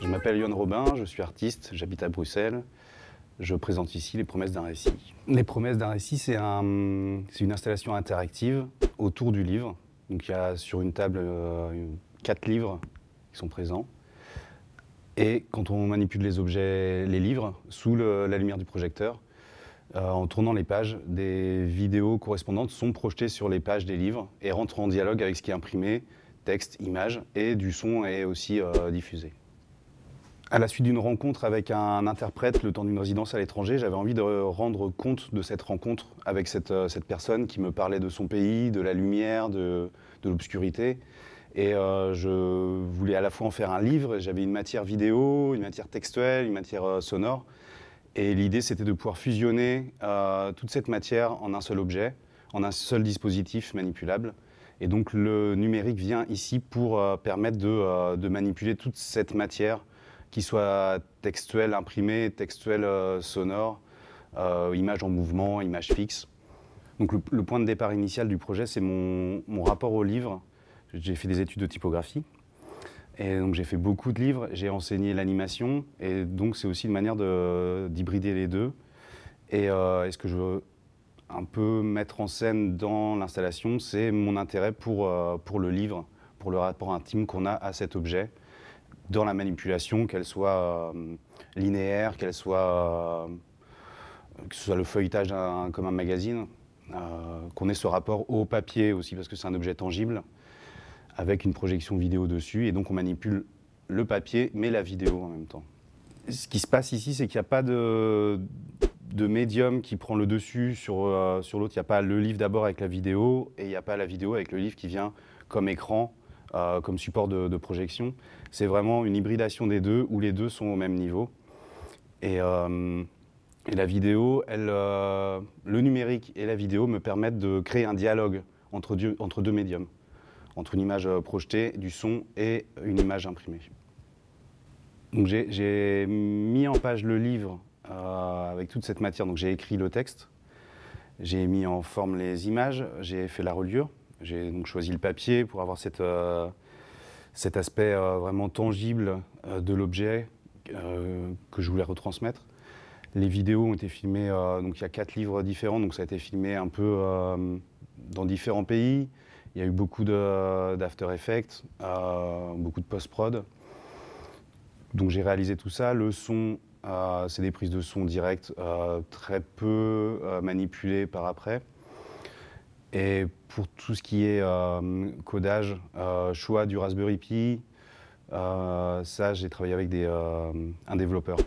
Je m'appelle Yoann Robin, je suis artiste, j'habite à Bruxelles. Je présente ici Les Promesses d'un récit. Les Promesses d'un récit, c'est une installation interactive autour du livre. Donc il y a sur une table 4 livres qui sont présents. Et quand on manipule les objets, les livres, sous la lumière du projecteur, en tournant les pages, des vidéos correspondantes sont projetées sur les pages des livres et rentrent en dialogue avec ce qui est imprimé, texte, image, et du son est aussi diffusé. À la suite d'une rencontre avec un interprète, le temps d'une résidence à l'étranger, j'avais envie de rendre compte de cette rencontre avec cette personne qui me parlait de son pays, de la lumière, de l'obscurité. Et je voulais à la fois en faire un livre, j'avais une matière vidéo, une matière textuelle, une matière sonore. Et l'idée, c'était de pouvoir fusionner toute cette matière en un seul objet, en un seul dispositif manipulable. Et donc le numérique vient ici pour permettre de manipuler toute cette matière, qui soit textuelle imprimée, textuelle sonore, image en mouvement, image fixe. Donc le point de départ initial du projet, c'est mon rapport au livre. J'ai fait des études de typographie. Et donc j'ai fait beaucoup de livres, j'ai enseigné l'animation, et donc c'est aussi une manière d'hybrider les deux. Et ce que je veux un peu mettre en scène dans l'installation, c'est mon intérêt pour le livre, pour le rapport intime qu'on a à cet objet, dans la manipulation, qu'elle soit linéaire, que ce soit le feuilletage comme un magazine, qu'on ait ce rapport au papier aussi, parce que c'est un objet tangible, avec une projection vidéo dessus, et donc on manipule le papier, mais la vidéo en même temps. Ce qui se passe ici, c'est qu'il n'y a pas de médium qui prend le dessus sur l'autre. Il n'y a pas le livre d'abord avec la vidéo, et il n'y a pas la vidéo avec le livre qui vient comme écran, comme support de projection. C'est vraiment une hybridation des deux, où les deux sont au même niveau. Et la vidéo, le numérique et la vidéo me permettent de créer un dialogue entre deux médiums, entre une image projetée, du son et une image imprimée. Donc j'ai mis en page le livre avec toute cette matière. Donc j'ai écrit le texte, j'ai mis en forme les images, j'ai fait la reliure, j'ai donc choisi le papier pour avoir cet aspect vraiment tangible de l'objet que je voulais retransmettre. Les vidéos ont été filmées, donc il y a 4 livres différents, donc ça a été filmé un peu dans différents pays. Il y a eu beaucoup d'After Effects, beaucoup de post-prod. Donc j'ai réalisé tout ça. Le son, c'est des prises de son directes, très peu manipulées par après. Et pour tout ce qui est codage, choix du Raspberry Pi, ça j'ai travaillé avec un développeur.